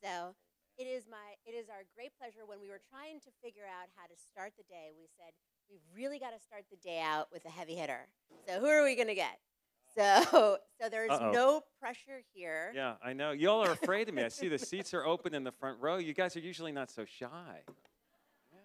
So it is our great pleasure. When we were trying to figure out how to start the day, we said we've really got to start the day out with a heavy hitter. So who are we going to get? So there's no pressure here. Yeah, I know. Y'all are afraid of me. I see the seats are open in the front row. You guys are usually not so shy. Yeah.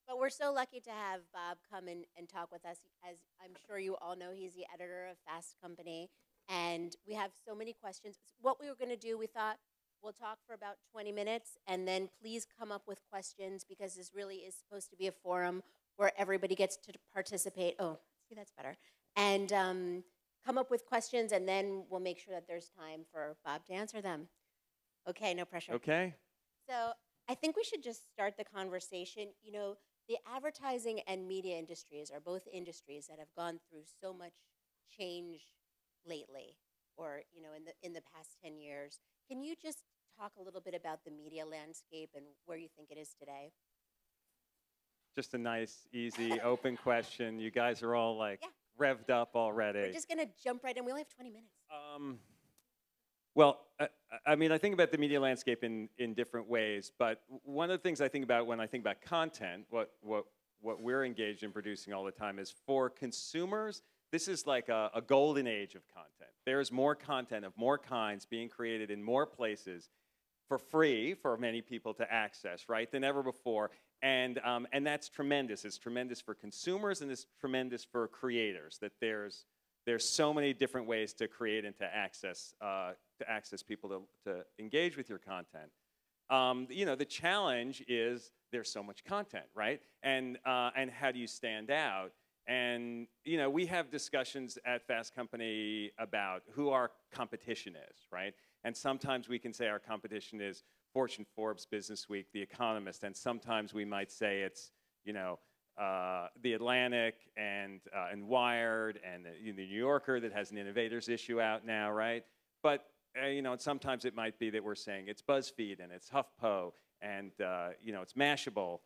But we're so lucky to have Bob come and talk with us. As I'm sure you all know, he's the editor of Fast Company. And we have so many questions. What we were going to do, we thought we'll talk for about 20 minutes, and then please come up with questions, because this really is supposed to be a forum where everybody gets to participate. Oh, see, that's better. And come up with questions, and then we'll make sure that there's time for Bob to answer them. Okay, no pressure. Okay. So I think we should just start the conversation. You know, the advertising and media industries are both industries that have gone through so much change lately, or in the past 10 years. Can you just talk a little bit about the media landscape and where you think it is today? Just a nice, easy, open question. You guys are all like revved up already. We're just going to jump right in. We only have 20 minutes. Well, I mean, I think about the media landscape in different ways, but one of the things I think about when I think about content, what we're engaged in producing all the time is, for consumers, this is like a golden age of content. There's more content of more kinds being created in more places for free for many people to access, right, than ever before. And that's tremendous. It's tremendous for consumers, and it's tremendous for creators, that there's so many different ways to create and to access people to engage with your content. The challenge is there's so much content, right? And how do you stand out? And we have discussions at Fast Company about who our competition is, right? And sometimes we can say our competition is Fortune, Forbes, Business Week, The Economist, and sometimes we might say it's The Atlantic and Wired and the New Yorker that has an innovators issue out now, right? But and sometimes it might be that we're saying it's BuzzFeed and it's HuffPo and it's Mashable.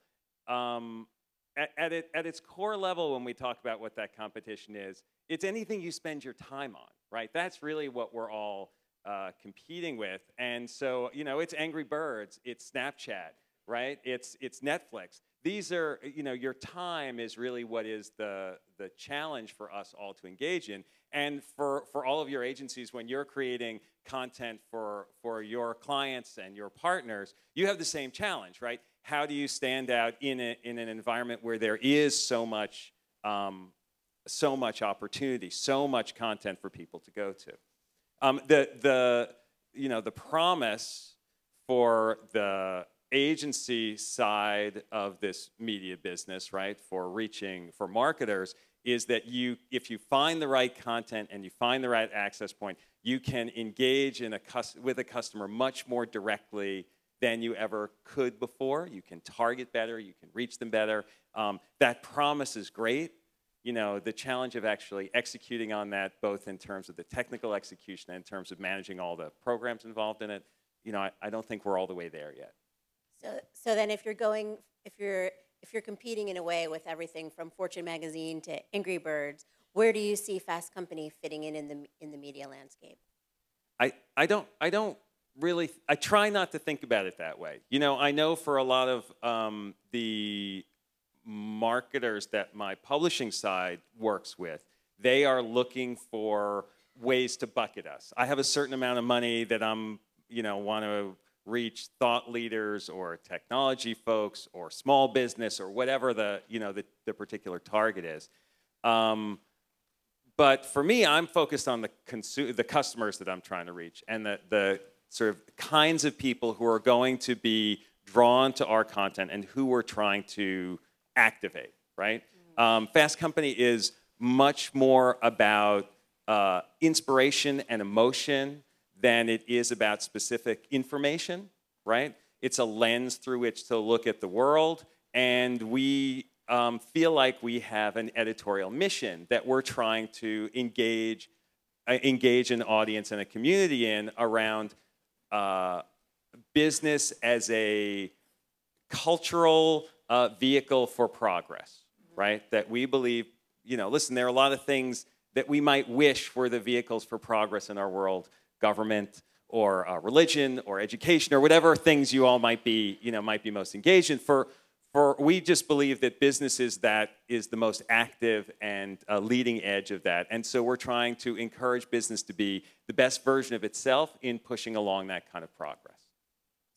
At its core level, when we talk about what that competition is, it's anything you spend your time on, right? That's really what we're all competing with. And so, it's Angry Birds, it's Snapchat, right? It's Netflix. These are, your time is really what is the challenge for us all to engage in. And for all of your agencies, when you're creating content for your clients and your partners, you have the same challenge, right? How do you stand out in an environment where there is so much opportunity, so much content for people to go to? The promise for the agency side of this media business, right, for marketers, is that if you find the right content and you find the right access point, you can engage with a customer much more directly than you ever could before. You can target better, you can reach them better. That promise is great. The challenge of actually executing on that, both in terms of the technical execution and in terms of managing all the programs involved in it, I don't think we're all the way there yet. So then if you're competing in a way with everything from Fortune magazine to Angry Birds, where do you see Fast Company fitting in the media landscape? I don't really, I try not to think about it that way. I know for a lot of the marketers that my publishing side works with, they are looking for ways to bucket us. I have a certain amount of money that I'm, want to reach thought leaders or technology folks or small business or whatever the particular target is. But for me, I'm focused on the customers that I'm trying to reach, and the sort of kinds of people who are going to be drawn to our content and who we're trying to activate, right? Fast Company is much more about inspiration and emotion than it is about specific information, right? It's a lens through which to look at the world, and we feel like we have an editorial mission that we're trying to engage an audience and a community in around business as a cultural vehicle for progress, right? That we believe, listen, there are a lot of things that we might wish were the vehicles for progress in our world, government religion or education or whatever things you all might be most engaged in. We just believe that businesses that is the most active and leading edge of that. And so we're trying to encourage business to be the best version of itself in pushing along that kind of progress.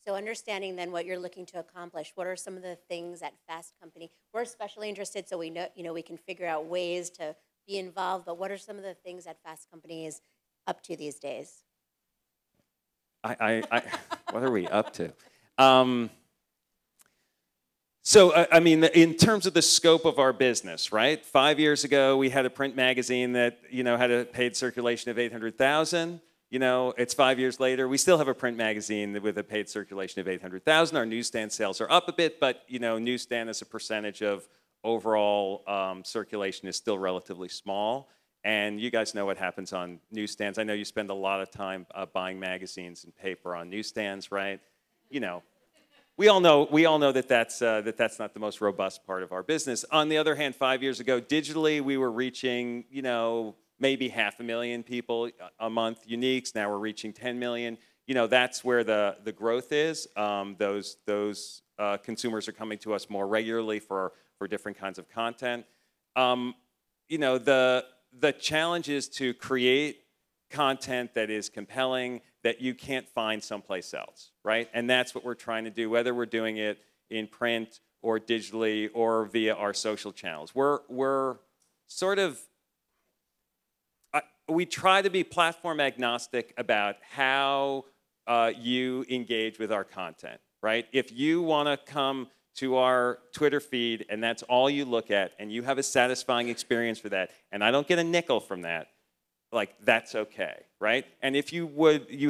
So understanding then what you're looking to accomplish, what are some of the things at Fast Company? We're especially interested so we know, we can figure out ways to be involved, but what are some of the things that Fast Company is up to these days? What are we up to? I mean, in terms of the scope of our business, right? 5 years ago, we had a print magazine that, had a paid circulation of 800,000. It's 5 years later. We still have a print magazine with a paid circulation of 800,000. Our newsstand sales are up a bit, but, newsstand as a percentage of overall circulation is still relatively small. And you guys know what happens on newsstands. I know you spend a lot of time buying magazines and paper on newsstands, right? We all know that that's not the most robust part of our business. On the other hand, 5 years ago, digitally, we were reaching, maybe 500,000 people a month uniques. Now we're reaching 10 million. That's where the growth is. Those consumers are coming to us more regularly for different kinds of content. The challenge is to create content that is compelling, that you can't find someplace else, right? And that's what we're trying to do, whether we're doing it in print or digitally or via our social channels. We're sort of, we try to be platform agnostic about how you engage with our content, right? If you want to come to our Twitter feed and that's all you look at and you have a satisfying experience for that, and I don't get a nickel from that, like, that's okay, right? And if you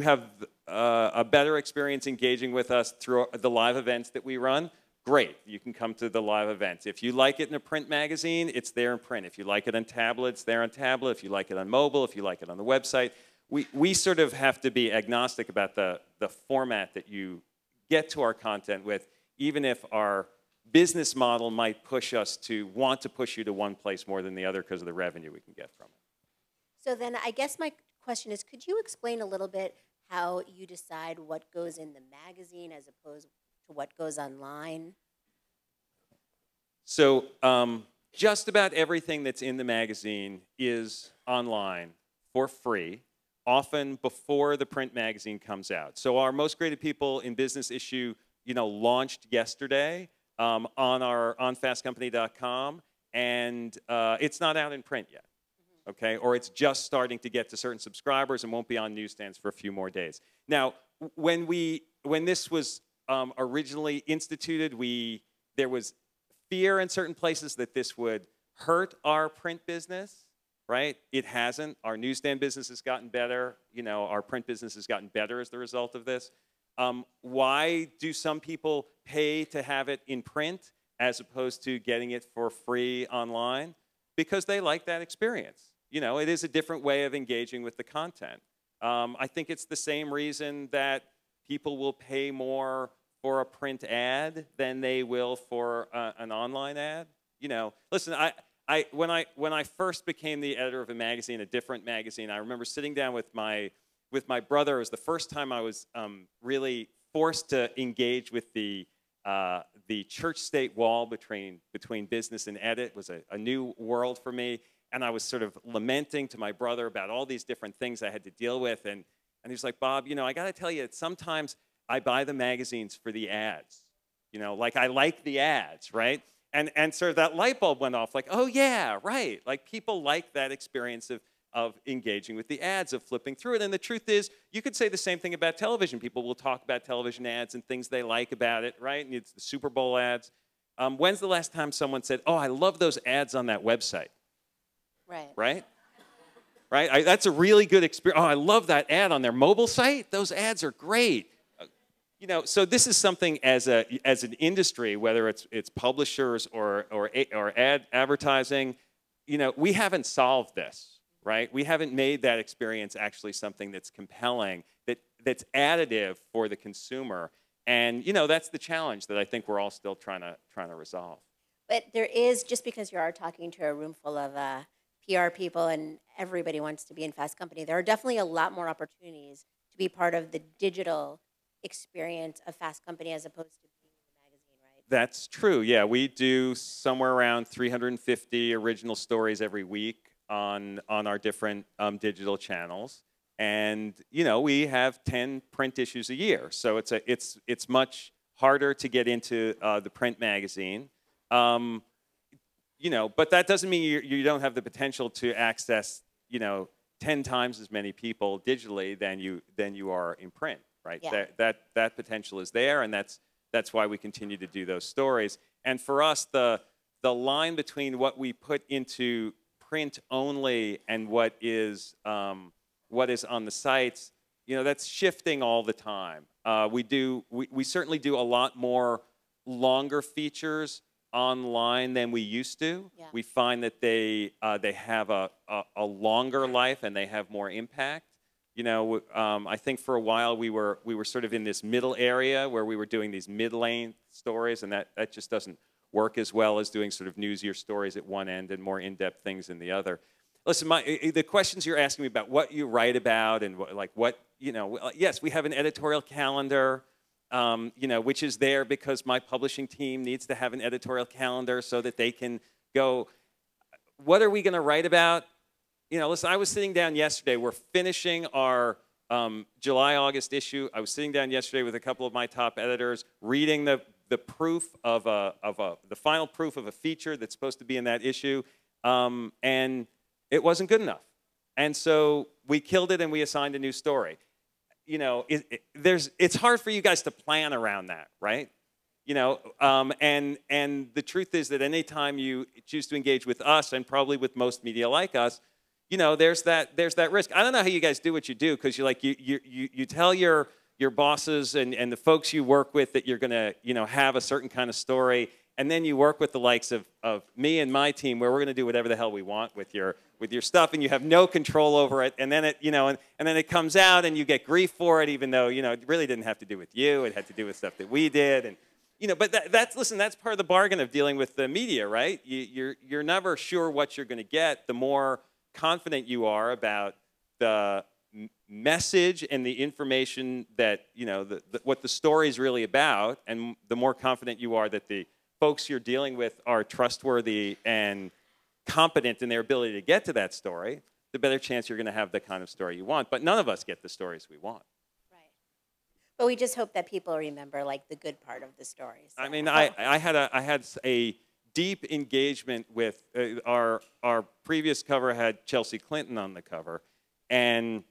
have a better experience engaging with us through the live events that we run, great, you can come to the live events. If you like it in a print magazine, it's there in print. If you like it on tablet, it's there on tablet. If you like it on mobile, if you like it on the website. We sort of have to be agnostic about the format that you get to our content with, even if our business model might push us to want to push you to one place more than the other because of the revenue we can get from it. So then I guess my question is, could you explain a little bit how you decide what goes in the magazine as opposed to what goes online? So just about everything that's in the magazine is online for free, often before the print magazine comes out. So our Most Creative People in Business issue, launched yesterday on fastcompany.com, and it's not out in print yet. Okay, or it's just starting to get to certain subscribers and won't be on newsstands for a few more days. Now, when this was originally instituted, there was fear in certain places that this would hurt our print business, right? It hasn't. Our newsstand business has gotten better. Our print business has gotten better as the result of this. Why do some people pay to have it in print as opposed to getting it for free online? Because they like that experience. It is a different way of engaging with the content. I think it's the same reason that people will pay more for a print ad than they will for an online ad. Listen, when I first became the editor of a magazine, a different magazine, I remember sitting down with my brother. It was the first time I was really forced to engage with the church-state wall between business and edit. It was a new world for me. And I was sort of lamenting to my brother about all these different things I had to deal with. And he's like, Bob, I got to tell you, sometimes I buy the magazines for the ads. Like, I like the ads, right? And sort of that light bulb went off, like, oh, yeah, right. Like, people like that experience of engaging with the ads, of flipping through it. And the truth is, you could say the same thing about television. People will talk about television ads and things they like about it, right? And it's the Super Bowl ads. When's the last time someone said, oh, I love those ads on that website? Right? That's a really good experience. Oh, I love that ad on their mobile site. Those ads are great. So this is something as an industry, whether it's publishers or advertising, we haven't solved this, right? We haven't made that experience actually something that's compelling, that's additive for the consumer, and that's the challenge that I think we're all still trying to resolve. But there is, just because you are talking to a room full of PR people and everybody wants to be in Fast Company, there are definitely a lot more opportunities to be part of the digital experience of Fast Company as opposed to being in the magazine, right? That's true. Yeah, we do somewhere around 350 original stories every week on our different digital channels, and we have 10 print issues a year. So it's much harder to get into the print magazine. But that doesn't mean you don't have the potential to access 10 times as many people digitally than you are in print, right? Yeah. That potential is there, and that's why we continue to do those stories. And for us, the line between what we put into print only and what is on the sites, that's shifting all the time. We certainly do a lot more longer features online than we used to. Yeah. We find that they have a longer life and they have more impact. I think for a while we were sort of in this middle area where we were doing these mid-length stories, and that just doesn't work as well as doing sort of newsier stories at one end and more in-depth things in the other. Listen, the questions you're asking me about what you write about and yes, we have an editorial calendar. Which is there because my publishing team needs to have an editorial calendar so that they can go, what are we going to write about? Listen, I was sitting down yesterday. We're finishing our July-August issue. I was sitting down yesterday with a couple of my top editors, reading the proof of the final proof of a feature that's supposed to be in that issue, and it wasn't good enough. And so we killed it and we assigned a new story. It's hard for you guys to plan around that, right? And the truth is that anytime you choose to engage with us, and probably with most media like us, there's that risk. I don't know how you guys do what you do, because you tell your bosses and the folks you work with that you're going to have a certain kind of story, and then you work with the likes of me and my team, where we're going to do whatever the hell we want with your stuff, and you have no control over it, and then and then it comes out, and you get grief for it, even though it really didn't have to do with you. It had to do with stuff that we did, and but that's part of the bargain of dealing with the media, right? You're never sure what you're going to get. The more confident you are about the message and the information that what the story is really about, and the more confident you are that the folks you're dealing with are trustworthy and competent in their ability to get to that story, the better chance you're going to have the kind of story you want. But none of us get the stories we want. Right. But we just hope that people remember the good part of the story. So. I mean, I had a deep engagement with our previous cover had Chelsea Clinton on the cover, and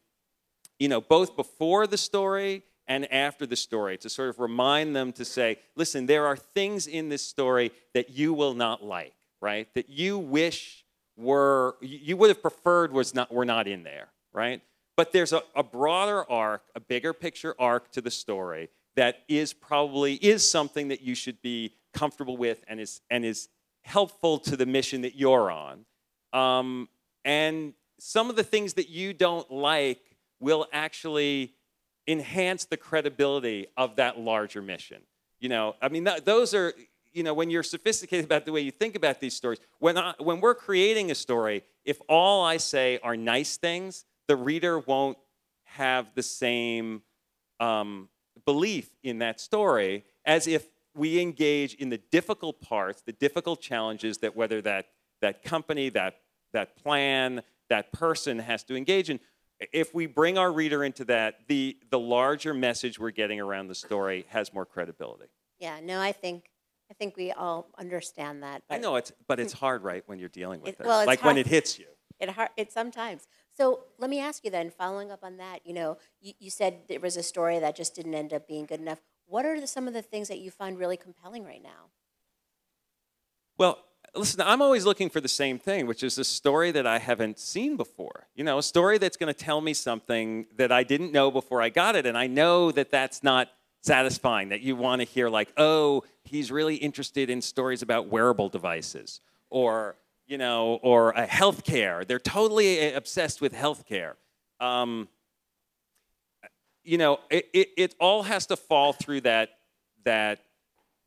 both before the story and after the story, to sort of remind them to say, listen, there are things in this story that you will not like, right? That you wish you would have preferred were not in there, right? But there's a broader arc, a bigger picture arc to the story that is something that you should be comfortable with and is helpful to the mission that you're on. And some of the things that you don't like will actually enhance the credibility of that larger mission. I mean, those are, when you're sophisticated about the way you think about these stories, when we're creating a story, if all I say are nice things, the reader won't have the same belief in that story as if we engage in the difficult parts, the difficult challenges that whether that company, that plan, that person has to engage in. If we bring our reader into that, the larger message we're getting around the story has more credibility. Yeah, no, I think we all understand that. I know but it's hard, right, when you're dealing with it. Well, it's when it hits you. It sometimes. So let me ask you then, following up on that, you said there was a story that just didn't end up being good enough. What are some of the things that you find really compelling right now? Well, listen, I'm always looking for the same thing, which is a story that I haven't seen before. A story that's going to tell me something that I didn't know before I got it, and I know that that's not satisfying, that you want to hear oh, he's really interested in stories about wearable devices, or healthcare. They're totally obsessed with healthcare. It all has to fall through that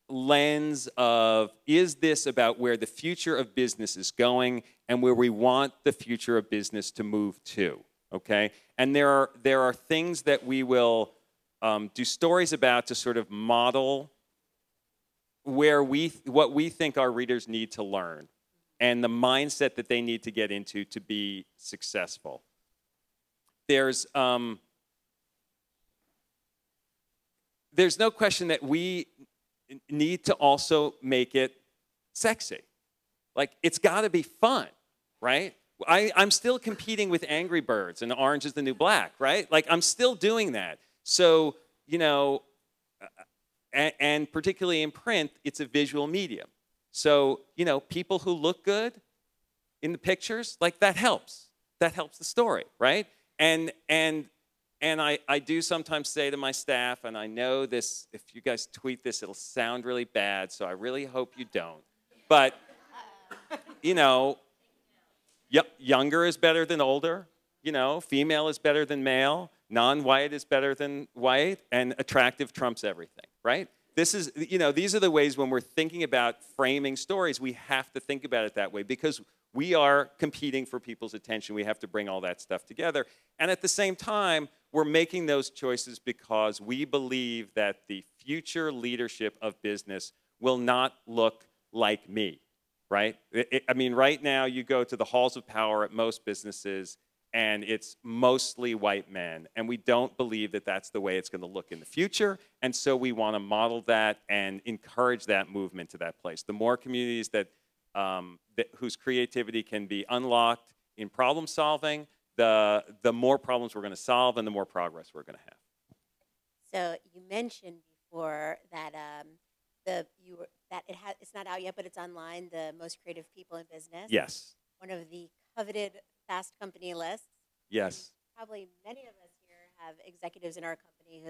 lens of, is this about where the future of business is going and where we want the future of business to move to, okay? And there are things that we will do stories about to sort of model what we think our readers need to learn and the mindset that they need to get into to be successful. There's no question that we need to also make it sexy. Like, it's got to be fun, right? I'm still competing with Angry Birds and Orange is the New Black, right? Like, I'm still doing that. So, you know, and particularly in print, it's a visual medium. So, you know, people who look good in the pictures, like, that helps. That helps the story, right? And I do sometimes say to my staff, and I know this, if you guys tweet this, it'll sound really bad, so I really hope you don't. But, you know, younger is better than older. You know, female is better than male. Non-white is better than white. And attractive trumps everything, right? This is, you know, these are the ways when we're thinking about framing stories, we have to think about it that way because we are competing for people's attention. We have to bring all that stuff together. And at the same time, we're making those choices because we believe that the future leadership of business will not look like me, right? I mean, right now, you go to the halls of power at most businesses, and it's mostly white men. And we don't believe that that's the way it's going to look in the future. And so we want to model that and encourage that movement to that place. The more communities whose creativity can be unlocked in problem solving, the more problems we're going to solve and the more progress we're going to have. So you mentioned before that it's not out yet, but it's online. The most creative people in business. Yes. One of the coveted Fast Company lists. Yes. Probably many of us here have executives in our company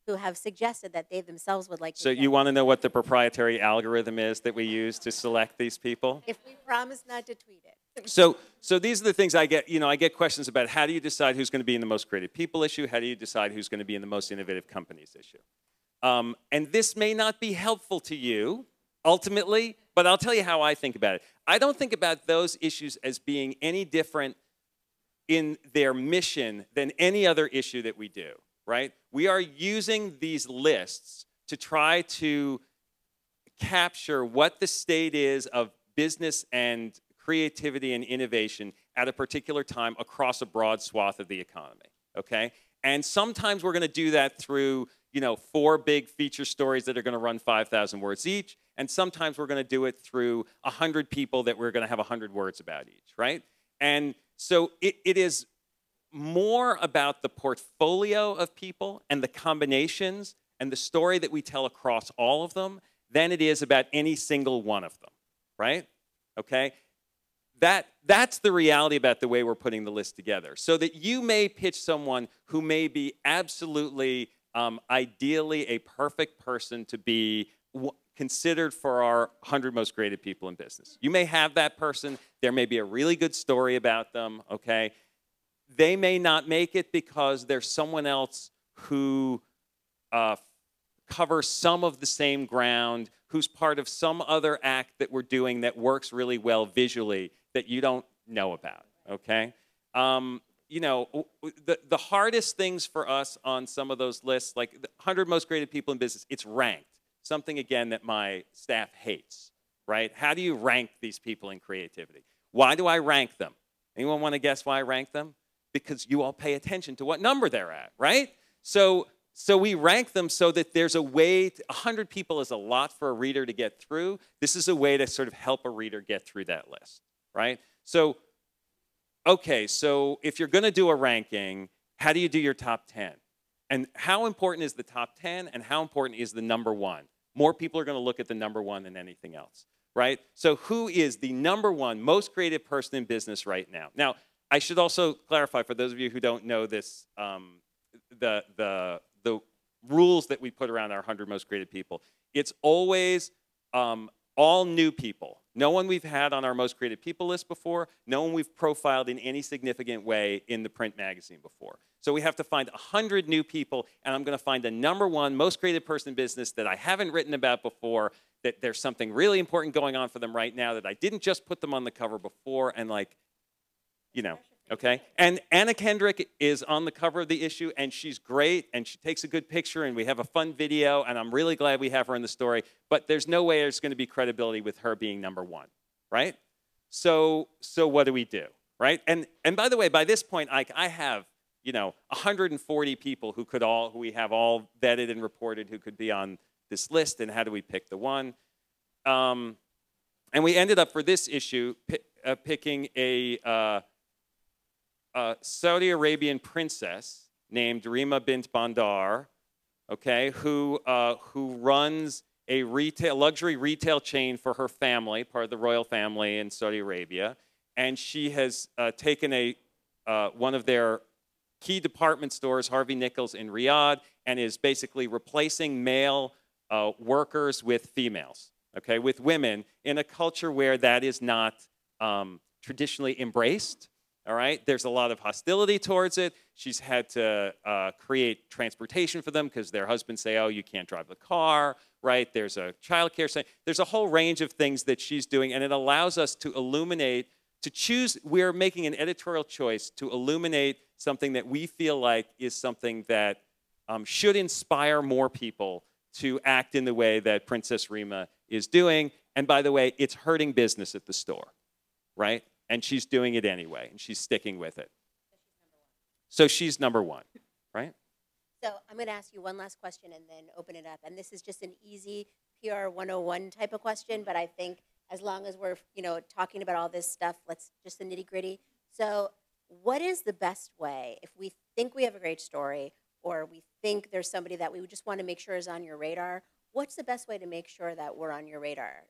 who have suggested that they themselves would like to. So you want to know what the proprietary algorithm is that we use to select these people? If we promise not to tweet it. So these are the things I get. You know, I get questions about how do you decide who's going to be in the most creative people issue? How do you decide who's going to be in the most innovative companies issue? And this may not be helpful to you ultimately, but I'll tell you how I think about it. I don't think about those issues as being any different in their mission than any other issue that we do, right? We are using these lists to try to capture what the state is of business and creativity and innovation at a particular time across a broad swath of the economy, okay? And sometimes we're going to do that through, you know, 4 big feature stories that are going to run 5,000 words each, and sometimes we're going to do it through 100 people that we're going to have 100 words about each, right? And so it is more about the portfolio of people and the combinations and the story that we tell across all of them than it is about any single one of them, right? Okay? That's the reality about the way we're putting the list together. So that you may pitch someone who may be absolutely, ideally a perfect person to be considered for our 100 most creative people in business. You may have that person. There may be a really good story about them, okay? They may not make it because there's someone else who covers some of the same ground, who's part of some other act that we're doing that works really well visually that you don't know about, okay? You know, the hardest things for us on some of those lists, like the 100 most creative people in business, it's ranked. Something, again, that my staff hates, right? How do you rank these people in creativity? Why do I rank them? Anyone want to guess why I rank them? Because you all pay attention to what number they're at, right? So we rank them so that there's a way, 100 people is a lot for a reader to get through. This is a way to sort of help a reader get through that list, right? So, okay, so if you're going to do a ranking, how do you do your top 10? And how important is the top 10 and how important is the number 1? More people are going to look at the number 1 than anything else, right? So who is the number 1 most creative person in business right now? Now, I should also clarify for those of you who don't know this, the rules that we put around our 100 most creative people. It's always all new people. No one we've had on our most creative people list before. No one we've profiled in any significant way in the print magazine before. So we have to find 100 new people, and I'm going to find the number 1 most creative person in business that I haven't written about before, that there's something really important going on for them right now, that I didn't just put them on the cover before, and like, you know, Okay, and Anna Kendrick is on the cover of the issue, and she's great, and she takes a good picture, and we have a fun video, and I'm really glad we have her in the story, but there's no way there's going to be credibility with her being #1, right? So what do we do, right? And by the way, by this point, I have, 140 people who we have all vetted and reported who could be on this list, and how do we pick the one? And we ended up for this issue picking a Saudi Arabian princess named Rima bint Bandar, okay, who runs a luxury retail chain for her family, part of the royal family in Saudi Arabia, and she has taken one of their key department stores, Harvey Nichols in Riyadh, and is basically replacing male workers with females, okay, with women in a culture where that is not traditionally embraced. All right, there's a lot of hostility towards it. She's had to create transportation for them because their husbands say, oh, you can't drive the car, right? There's a childcare center. There's a whole range of things that she's doing, and it allows us to illuminate, to choose. We're making an editorial choice to illuminate something that we feel like is something that should inspire more people to act in the way that Princess Rima is doing. And by the way, it's hurting business at the store, right? And she's doing it anyway, and she's sticking with it. So she's #1, right? So I'm going to ask you one last question and then open it up. And this is just an easy PR 101 type of question, but I think as long as we're talking about all this stuff, let's just the nitty gritty. So what is the best way if we think we have a great story or we think there's somebody that we just want to make sure is on your radar? What's the best way to make sure that we're on your radar?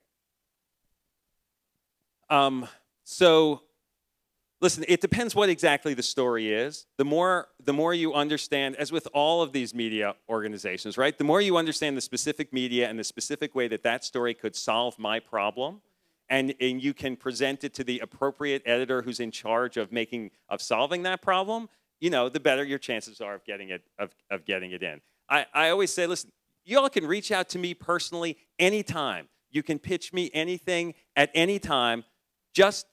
So, listen, it depends what exactly the story is. The more you understand, as with all of these media organizations, right? The more you understand the specific media and the specific way that that story could solve my problem, and you can present it to the appropriate editor who's in charge of solving that problem, the better your chances are of getting it in. I always say, listen, you all can reach out to me personally anytime. You can pitch me anything at any time. Just,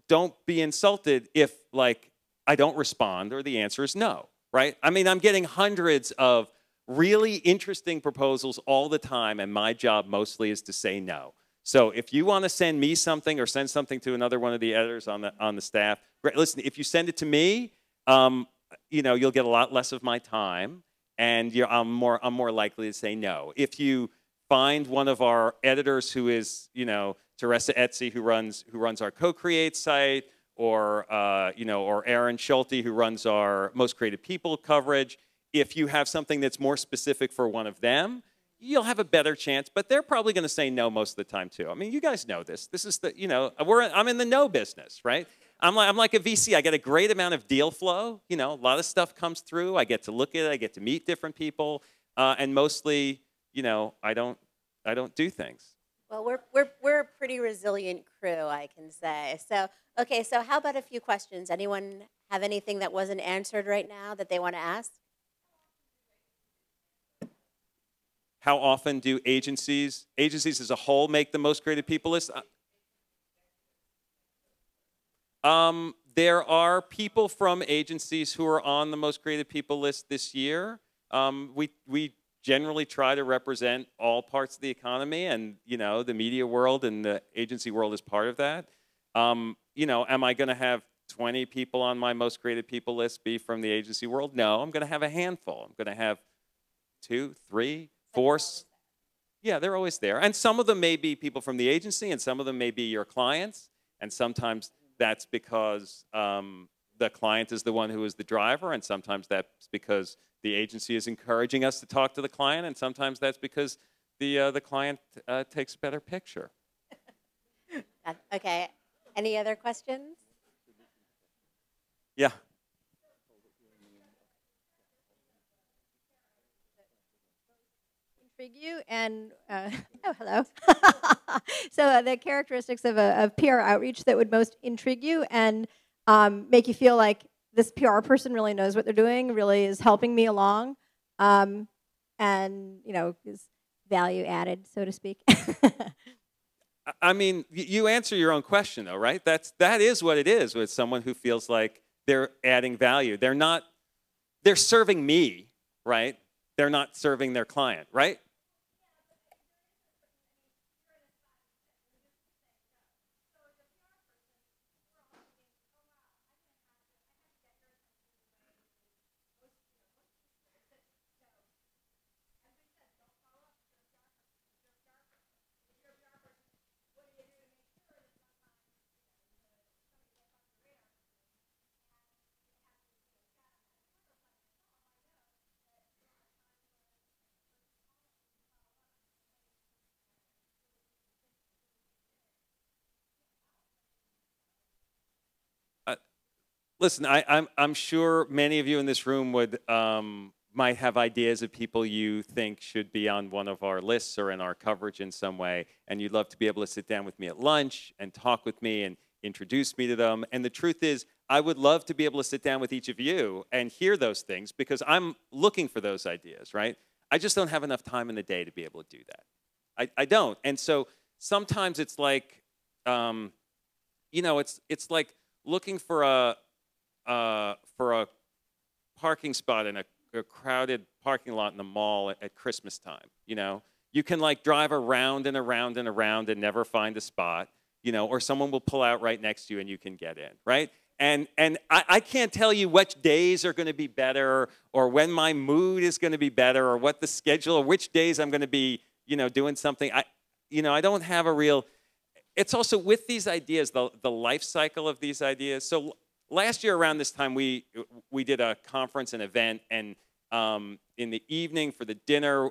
don't be insulted if, I don't respond or the answer is no, right? I mean, I'm getting hundreds of really interesting proposals all the time, and my job mostly is to say no. So if you want to send me something or send something to another one of the editors on the staff, great. Listen, if you send it to me, you'll get a lot less of my time, and I'm more likely to say no. If you find one of our editors who is, Teresa Etsy, who runs our Co-Create site, or Aaron Schulte, who runs our Most Creative People coverage. If you have something that's more specific for one of them, you'll have a better chance. But they're probably going to say no most of the time too. I mean, you guys know this. This is I'm in the no business, right? I'm like a VC. I get a great amount of deal flow. A lot of stuff comes through. I get to look at it. I get to meet different people, and mostly, I don't do things. Well, we're a pretty resilient crew, I can say. So, okay, so how about a few questions? Anyone have anything that wasn't answered right now that they want to ask? How often do agencies as a whole make the Most Creative People list? There are people from agencies who are on the Most Creative People list this year. We generally try to represent all parts of the economy, and the media world and the agency world is part of that. Am I going to have 20 people on my Most Creative People list be from the agency world? No, I'm going to have a handful. I'm going to have 2, 3, 4. Yeah, they're always there. And some of them may be people from the agency, and some of them may be your clients, and sometimes that's because the client is the one who is the driver, and sometimes that's because the agency is encouraging us to talk to the client, and sometimes that's because the client takes a better picture. Okay. Any other questions? Yeah. Intrigue you and oh, hello. So the characteristics of PR outreach that would most intrigue you and make you feel like this PR person really knows what they're doing, really is helping me along, and is value added, so to speak. I mean, you answer your own question, though, right? That is what it is with someone who feels like they're adding value. They're serving me, right? They're not serving their client, right? Listen, I'm sure many of you in this room would might have ideas of people you think should be on one of our lists or in our coverage in some way, and you'd love to be able to sit down with me at lunch and talk with me and introduce me to them. And the truth is, I would love to be able to sit down with each of you and hear those things because I'm looking for those ideas, right? I just don't have enough time in the day to be able to do that. I don't. And so sometimes it's like, it's like looking for a parking spot in a crowded parking lot in the mall at Christmas time. You can like drive around and around and around and never find a spot, or someone will pull out right next to you and you can get in, right? And I can't tell you which days are going to be better or when my mood is going to be better or what the schedule or which days I'm going to be, doing something. I don't have a real. It's also with these ideas, the life cycle of these ideas. So last year around this time, we did a conference, an event, and in the evening for the dinner,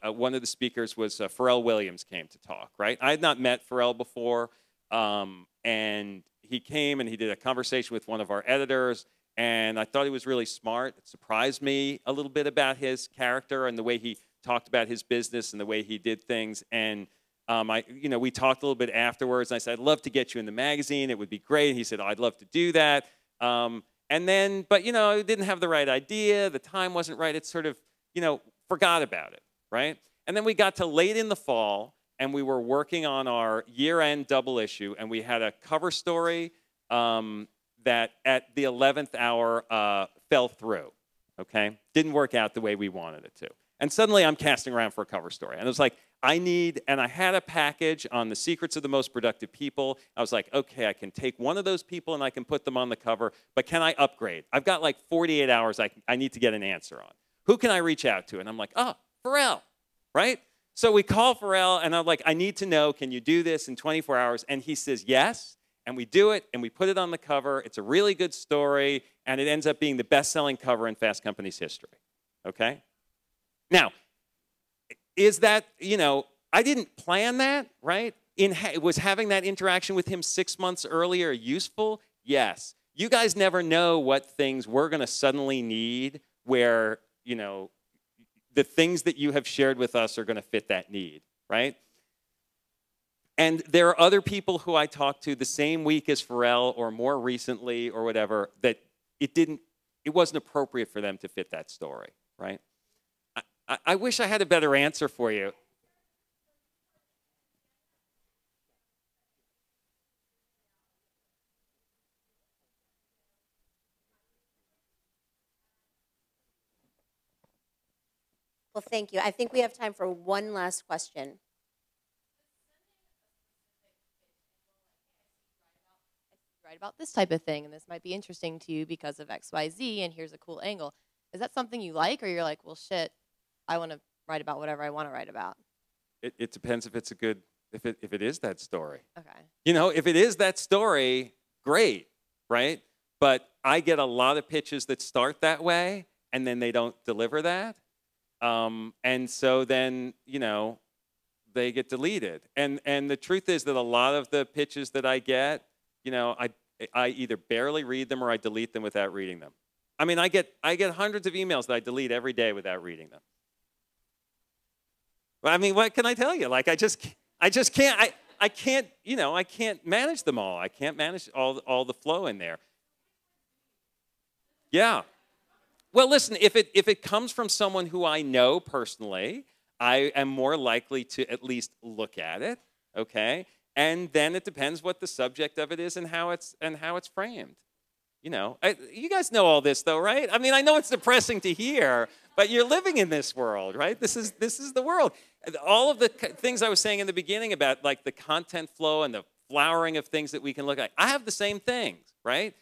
one of the speakers was Pharrell Williams came to talk, right? I had not met Pharrell before, and he came and he did a conversation with one of our editors, and I thought he was really smart. It surprised me a little bit about his character and the way he talked about his business and the way he did things, and we talked a little bit afterwards, and I said, I'd love to get you in the magazine. It would be great. He said, I'd love to do that. But it didn't have the right idea. The time wasn't right. It sort of, forgot about it, right? And then we got to late in the fall, and we were working on our year-end double issue, and we had a cover story that at the 11th hour fell through, okay? Didn't work out the way we wanted it to. And suddenly I'm casting around for a cover story. And it was like, and I had a package on the secrets of the most productive people. I was like, okay, I can take one of those people and I can put them on the cover, but can I upgrade? I've got like 48 hours I need to get an answer on. Who can I reach out to? And I'm like, Pharrell, right? So we call Pharrell and I'm like, I need to know, can you do this in 24 hours? And he says, yes. And we do it and we put it on the cover. It's a really good story and it ends up being the best-selling cover in Fast Company's history, okay? Now, is that, I didn't plan that, right? Was having that interaction with him 6 months earlier useful? Yes. You guys never know what things we're going to suddenly need where, the things that you have shared with us are going to fit that need, right? And there are other people who I talked to the same week as Pharrell or more recently or whatever that it wasn't appropriate for them to fit that story, right? I wish I had a better answer for you. Well, thank you. I think we have time for one last question. Write about this type of thing, and this might be interesting to you because of XYZ, and here's a cool angle. Is that something you like, or you're like, well, shit, I want to write about whatever I want to write about? It depends if it's a good, if it is that story. Okay. If it is that story, great, right? But I get a lot of pitches that start that way, and then they don't deliver that. And so then, they get deleted. And the truth is that a lot of the pitches that I get, I either barely read them or I delete them without reading them. I mean, I get hundreds of emails that I delete every day without reading them. I mean, what can I tell you? Like, I just can't, I can't manage them all. I can't manage all the flow in there. Yeah. Well, listen, if it comes from someone who I know personally, I am more likely to at least look at it, okay? And then it depends what the subject of it is and how it's framed. You know, you guys know all this though, right? I mean, I know it's depressing to hear, but you're living in this world, right? This is the world. All of the things I was saying in the beginning about like the content flow and the flowering of things that we can look at, I have the same things, right?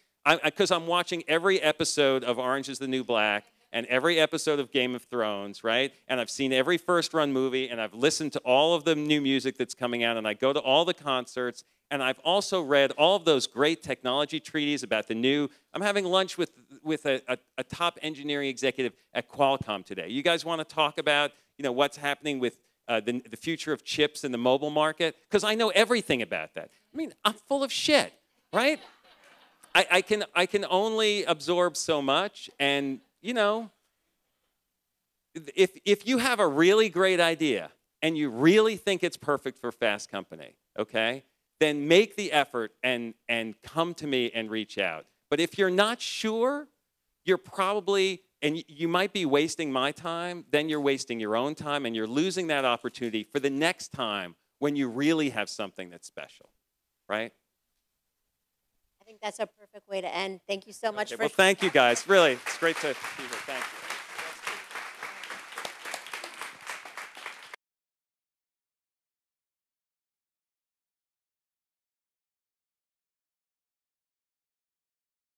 Because I'm watching every episode of Orange is the New Black and every episode of Game of Thrones, right? And I've seen every first-run movie, and I've listened to all of the new music that's coming out, and I go to all the concerts, and I've also read all of those great technology treaties about the new. I'm having lunch with a top engineering executive at Qualcomm today. You guys want to talk about, you know, what's happening with the future of chips in the mobile market? Because I know everything about that. I mean, I'm full of shit, right? I can only absorb so much, and you know, if you have a really great idea and you really think it's perfect for Fast Company, okay, then make the effort and come to me and reach out. But if you're not sure, you're probably, and you might be wasting my time, then you're wasting your own time, and you're losing that opportunity for the next time when you really have something that's special, right? I think that's a perfect way to end. Thank you so much for. Well, thank you guys. Really, it's great to be here. Thank you.